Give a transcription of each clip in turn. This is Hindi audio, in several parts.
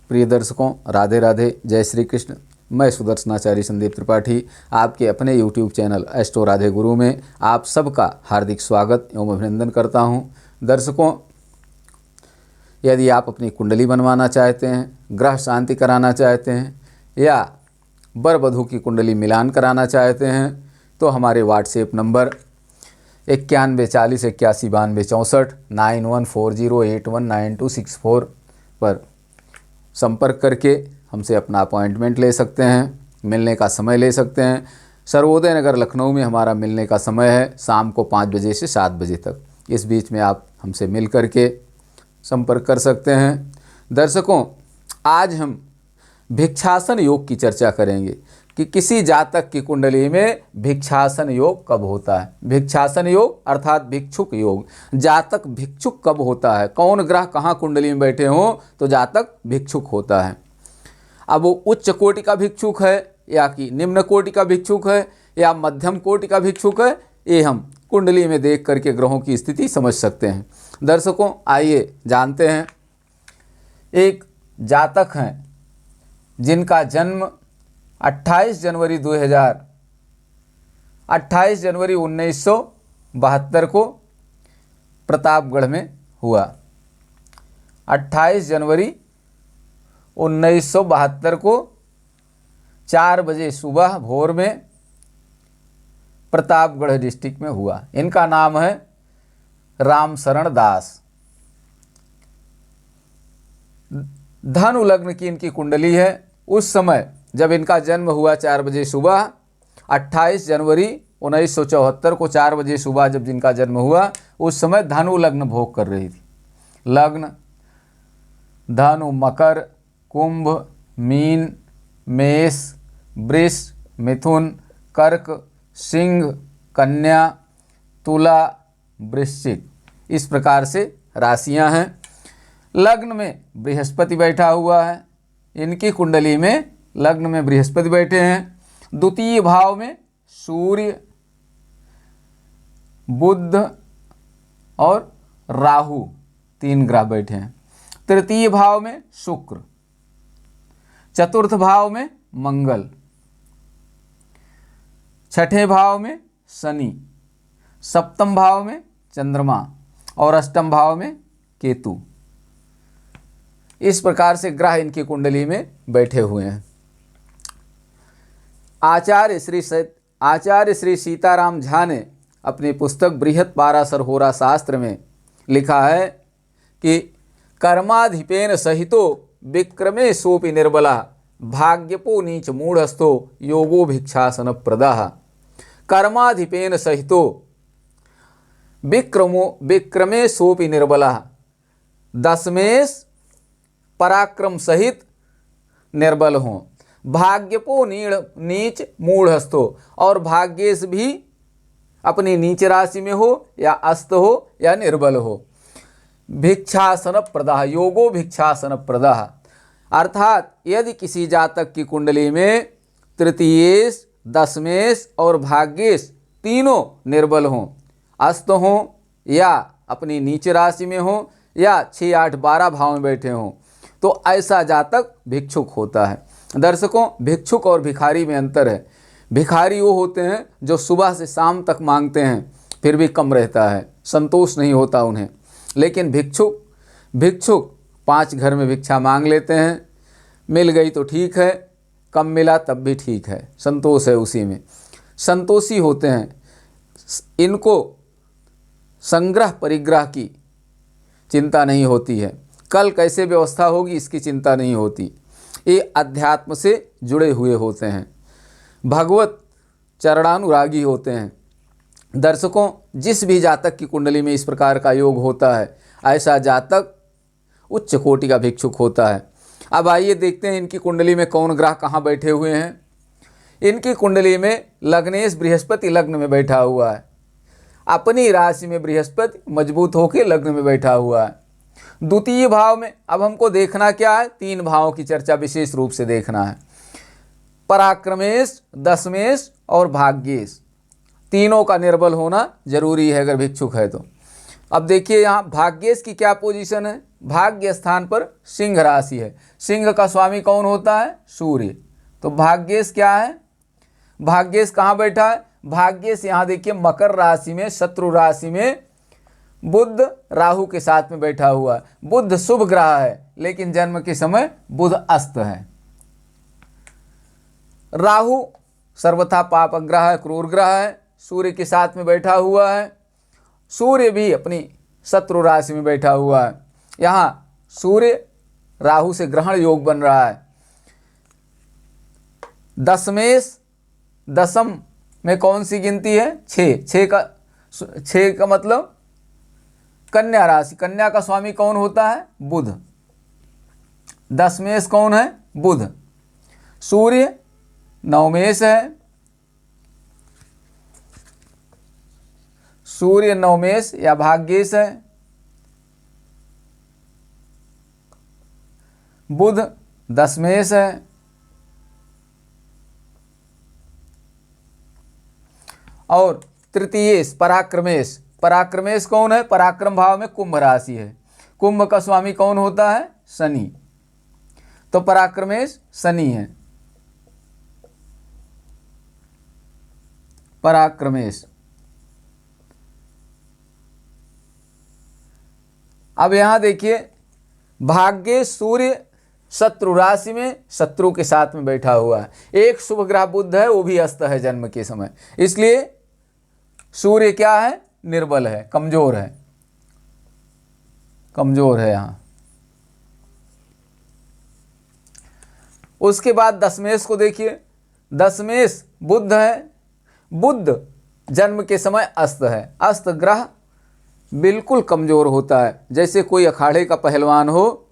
प्रिय दर्शकों, राधे राधे, जय श्री कृष्ण। मैं सुदर्शनाचार्य संदीप त्रिपाठी आपके अपने YouTube चैनल एस्ट्रो राधे गुरु में आप सबका हार्दिक स्वागत एवं अभिनंदन करता हूं। दर्शकों, यदि आप अपनी कुंडली बनवाना चाहते हैं, ग्रह शांति कराना चाहते हैं या वर वधू की कुंडली मिलान कराना चाहते हैं तो हमारे व्हाट्सएप नंबर 9140819264 9140819264 पर संपर्क करके हमसे अपना अपॉइंटमेंट ले सकते हैं, मिलने का समय ले सकते हैं। सर्वोदय नगर लखनऊ में हमारा मिलने का समय है शाम को 5 बजे से 7 बजे तक। इस बीच में आप हमसे मिल कर के संपर्क कर सकते हैं। दर्शकों, आज हम भिक्षासन योग की चर्चा करेंगे कि किसी जातक की कुंडली में भिक्षासन योग कब होता है। भिक्षासन योग अर्थात भिक्षुक योग, जातक भिक्षुक कब होता है, कौन ग्रह कहाँ कुंडली में बैठे हों तो जातक भिक्षुक होता है। अब वो उच्च कोटि का भिक्षुक है या कि निम्न कोटि का भिक्षुक है या मध्यम कोटि का भिक्षुक है, ये हम कुंडली में देख करके ग्रहों की स्थिति समझ सकते हैं। दर्शकों, आइए जानते हैं। एक जातक हैं जिनका जन्म 28 जनवरी 1972 को प्रतापगढ़ में हुआ। 28 जनवरी 1972 को 4 बजे सुबह भोर में प्रतापगढ़ डिस्ट्रिक्ट में हुआ। इनका नाम है रामशरण दास। धनु लग्न की इनकी कुंडली है। उस समय जब इनका जन्म हुआ 4 बजे सुबह, 28 जनवरी 1974 को 4 बजे सुबह जब जिनका जन्म हुआ, उस समय धनु लग्न भोग कर रही थी। लग्न धनु, मकर, कुंभ, मीन, मेष, वृष, मिथुन, कर्क, सिंह, कन्या, तुला, वृश्चिक, इस प्रकार से राशियां हैं। लग्न में बृहस्पति बैठा हुआ है। इनकी कुंडली में लग्न में बृहस्पति बैठे हैं। द्वितीय भाव में सूर्य, बुध और राहु 3 ग्रह बैठे हैं। तृतीय भाव में शुक्र, चतुर्थ भाव में मंगल, छठे भाव में शनि, सप्तम भाव में चंद्रमा और अष्टम भाव में केतु। इस प्रकार से ग्रह इनकी कुंडली में बैठे हुए हैं। आचार्य श्री सीताराम झा ने अपनी पुस्तक बृहत पाराशर होरा शास्त्र में लिखा है कि कर्माधिपेन सहितो विक्रमे सोपि निर्बला भाग्यपो नीच मूढ़स्थो योगो भिक्षासन प्रदाह। कर्माधिपेन सहितो विक्रमे सोपि निर्बला, दशमेश पराक्रम सहित निर्बल हों, भाग्यपो नीच मूढ़स्थो, और भाग्येश भी अपनी नीच राशि में हो या अस्त हो या निर्बल हो। भिक्षासन प्रदाह, योगो भिक्षासन प्रदाह, अर्थात यदि किसी जातक की कुंडली में तृतीयेश, दशमेश और भाग्येश तीनों निर्बल हों, अस्त हों या अपनी नीच राशि में हों या 6, 8, 12 भाव में बैठे हों, तो ऐसा जातक भिक्षुक होता है। दर्शकों, भिक्षुक और भिखारी में अंतर है। भिखारी वो होते हैं जो सुबह से शाम तक मांगते हैं फिर भी कम रहता है, संतोष नहीं होता उन्हें। लेकिन भिक्षुक 5 घर में भिक्षा मांग लेते हैं, मिल गई तो ठीक है, कम मिला तब भी ठीक है, संतोष है उसी में, संतोषी होते हैं। इनको संग्रह परिग्रह की चिंता नहीं होती है, कल कैसे व्यवस्था होगी इसकी चिंता नहीं होती। ये अध्यात्म से जुड़े हुए होते हैं, भगवत चरणानुरागी होते हैं। दर्शकों, जिस भी जातक की कुंडली में इस प्रकार का योग होता है, ऐसा जातक उच्च कोटि का भिक्षुक होता है। अब आइए देखते हैं इनकी कुंडली में कौन ग्रह कहाँ बैठे हुए हैं। इनकी कुंडली में लग्नेश बृहस्पति लग्न में बैठा हुआ है। अपनी राशि में बृहस्पति मजबूत होकर लग्न में बैठा हुआ है। द्वितीय भाव में अब हमको देखना क्या है, 3 भावों की चर्चा विशेष रूप से देखना है। पराक्रमेश, दशमेश और भाग्येश, तीनों का निर्बल होना जरूरी है अगर भिक्षुक है तो। अब देखिए यहाँ भाग्येश की क्या पोजीशन है, भाग्य स्थान पर सिंह राशि है। सिंह का स्वामी कौन होता है, सूर्य। तो भाग्येश क्या है, भाग्येश कहाँ बैठा है, भाग्येश यहाँ देखिए मकर राशि में, शत्रु राशि में बुध राहु के साथ में बैठा हुआ है। बुध शुभ ग्रह है लेकिन जन्म के समय बुध अस्त है। राहु सर्वथा पाप ग्रह है, क्रूर ग्रह है, सूर्य के साथ में बैठा हुआ है। सूर्य भी अपनी शत्रु राशि में बैठा हुआ है। यहाँ सूर्य राहु से ग्रहण योग बन रहा है। दशमेश, दशम में कौन सी गिनती है, छः का मतलब कन्या राशि। कन्या का स्वामी कौन होता है, बुध। दशमेश कौन है, बुध। सूर्य नवमेश है, सूर्य नवमेश या भाग्येश है। बुध दशमेश है। और तृतीयेश पराक्रमेश, पराक्रमेश कौन है, पराक्रम भाव में कुंभ राशि है। कुंभ का स्वामी कौन होता है, शनि। तो पराक्रमेश शनि है, पराक्रमेश। अब यहां देखिए भाग्य सूर्य शत्रु राशि में शत्रु के साथ में बैठा हुआ है। एक शुभ ग्रह बुध है, वो भी अस्त है जन्म के समय, इसलिए सूर्य क्या है, निर्बल है, कमजोर है, कमजोर है यहां। उसके बाद दशमेश को देखिए, दशमेश बुध है। बुध जन्म के समय अस्त है। अस्त ग्रह बिल्कुल कमजोर होता है, जैसे कोई अखाड़े का पहलवान हो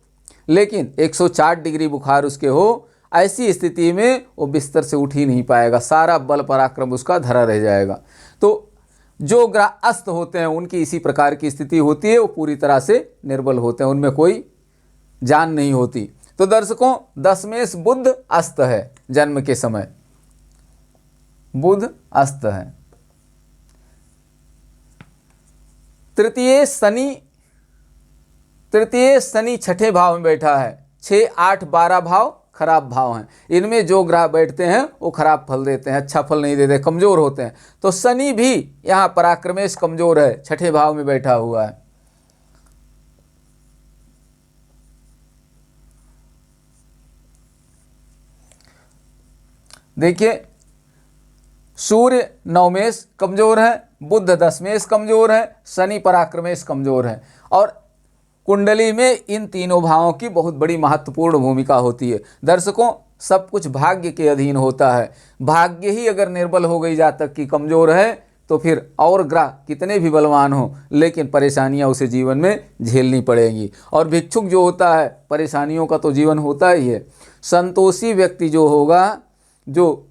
लेकिन 104 डिग्री बुखार उसके हो, ऐसी स्थिति में वो बिस्तर से उठ ही नहीं पाएगा, सारा बल पराक्रम उसका धरा रह जाएगा। तो जो ग्रह अस्त होते हैं उनकी इसी प्रकार की स्थिति होती है, वो पूरी तरह से निर्बल होते हैं, उनमें कोई जान नहीं होती। तो दर्शकों दशमेश बुध अस्त है जन्म के समय, बुध अस्त है। तृतीय शनि छठे भाव में बैठा है। 6, 8, 12 भाव खराब भाव हैं। इनमें जो ग्रह बैठते हैं वो खराब फल देते हैं, अच्छा फल नहीं देते, कमजोर होते हैं। तो शनि भी यहाँ पराक्रमेश कमजोर है, छठे भाव में बैठा हुआ है। देखिए सूर्य नवमेश कमजोर है, बुध दशमेश कमजोर है, शनि पराक्रमेश कमजोर है। और कुंडली में इन तीनों भावों की बहुत बड़ी महत्वपूर्ण भूमिका होती है। दर्शकों सब कुछ भाग्य के अधीन होता है। भाग्य ही अगर निर्बल हो गई, जातक की कमजोर है, तो फिर और ग्रह कितने भी बलवान हो लेकिन परेशानियां उसे जीवन में झेलनी पड़ेंगी। और भिक्षुक जो होता है परेशानियों का तो जीवन होता ही है। संतोषी व्यक्ति जो होगा, जो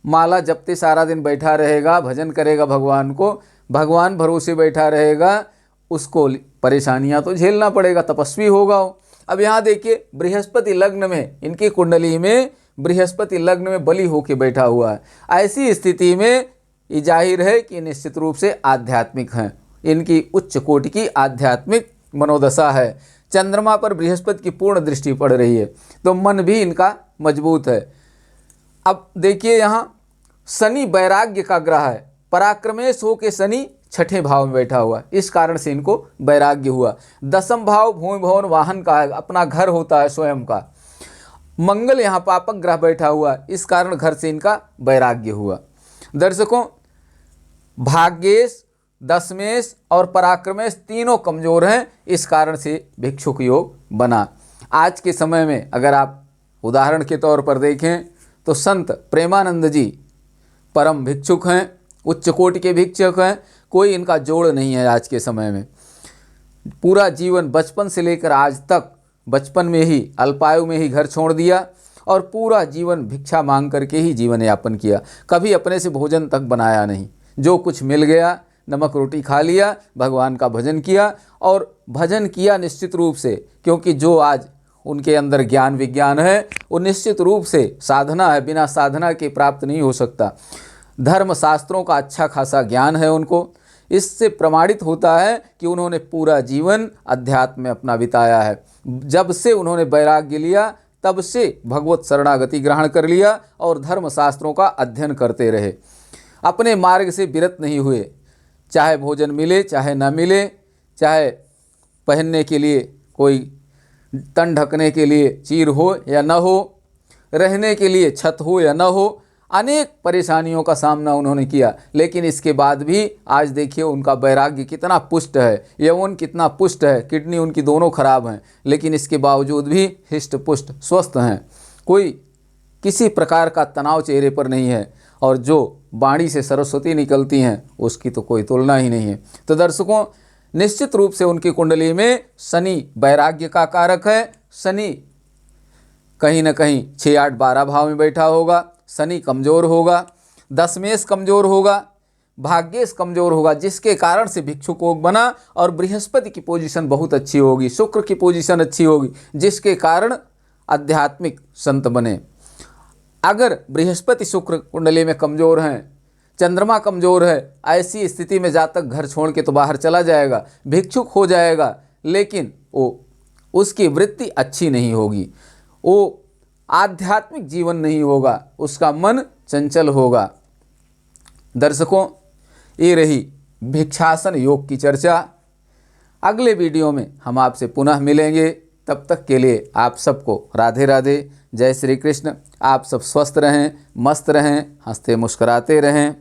माला जपते सारा दिन बैठा रहेगा, भजन करेगा भगवान को, भगवान भरोसे बैठा रहेगा, उसको परेशानियां तो झेलना पड़ेगा, तपस्वी होगा वो। अब यहाँ देखिए बृहस्पति लग्न में, इनकी कुंडली में बृहस्पति लग्न में बलि होके बैठा हुआ है। ऐसी स्थिति में ये जाहिर है कि निश्चित रूप से आध्यात्मिक हैं, इनकी उच्च कोटि की आध्यात्मिक मनोदशा है। चंद्रमा पर बृहस्पति की पूर्ण दृष्टि पड़ रही है, तो मन भी इनका मजबूत है। अब देखिए यहाँ शनि वैराग्य का ग्रह है, पराक्रमेश हो के शनि छठे भाव में बैठा हुआ है, इस कारण से इनको वैराग्य हुआ। दशम भाव भूमि भवन वाहन का है, अपना घर होता है स्वयं का। मंगल यहाँ पापक ग्रह बैठा हुआ है, इस कारण घर से इनका वैराग्य हुआ। दर्शकों भाग्येश, दशमेश और पराक्रमेश तीनों कमजोर हैं, इस कारण से भिक्षुक योग बना। आज के समय में अगर आप उदाहरण के तौर पर देखें तो संत प्रेमानंद जी परम भिक्षुक हैं, उच्च कोटि के भिक्षुक हैं, कोई इनका जोड़ नहीं है आज के समय में। पूरा जीवन बचपन से लेकर आज तक, बचपन में ही अल्पायु में ही घर छोड़ दिया और पूरा जीवन भिक्षा मांग करके ही जीवन यापन किया, कभी अपने से भोजन तक बनाया नहीं। जो कुछ मिल गया नमक रोटी खा लिया, भगवान का भजन किया, और भजन किया निश्चित रूप से, क्योंकि जो आज उनके अंदर ज्ञान विज्ञान है वो निश्चित रूप से साधना है, बिना साधना के प्राप्त नहीं हो सकता। धर्म शास्त्रों का अच्छा खासा ज्ञान है उनको, इससे प्रमाणित होता है कि उन्होंने पूरा जीवन अध्यात्म में अपना बिताया है। जब से उन्होंने वैराग्य लिया तब से भगवत शरणागति ग्रहण कर लिया और धर्मशास्त्रों का अध्ययन करते रहे, अपने मार्ग से विरत नहीं हुए। चाहे भोजन मिले चाहे न मिले, चाहे पहनने के लिए कोई तन ढकने के लिए चीर हो या न हो, रहने के लिए छत हो या न हो, अनेक परेशानियों का सामना उन्होंने किया। लेकिन इसके बाद भी आज देखिए उनका वैराग्य कितना पुष्ट है, यौवन कितना पुष्ट है, किडनी उनकी दोनों खराब हैं, लेकिन इसके बावजूद भी हिष्ट पुष्ट स्वस्थ हैं। कोई किसी प्रकार का तनाव चेहरे पर नहीं है और जो वाणी से सरस्वती निकलती हैं उसकी तो कोई तुलना ही नहीं है। तो दर्शकों, निश्चित रूप से उनकी कुंडली में शनि वैराग्य का कारक है। शनि कहीं न कहीं 6, 8, 12 भाव में बैठा होगा, शनि कमज़ोर होगा, दशमेश कमज़ोर होगा, भाग्येश कमज़ोर होगा, जिसके कारण से भिक्षुक योग बना। और बृहस्पति की पोजीशन बहुत अच्छी होगी, शुक्र की पोजीशन अच्छी होगी, जिसके कारण आध्यात्मिक संत बने। अगर बृहस्पति शुक्र कुंडली में कमज़ोर हैं, चंद्रमा कमज़ोर है, ऐसी स्थिति में जातक घर छोड़ के तो बाहर चला जाएगा, भिक्षुक हो जाएगा, लेकिन उसकी वृत्ति अच्छी नहीं होगी, वो आध्यात्मिक जीवन नहीं होगा, उसका मन चंचल होगा। दर्शकों, ये रही भिक्षासन योग की चर्चा। अगले वीडियो में हम आपसे पुनः मिलेंगे। तब तक के लिए आप सबको राधे राधे, जय श्री कृष्ण। आप सब स्वस्थ रहें, मस्त रहें, हंसते मुस्कुराते रहें।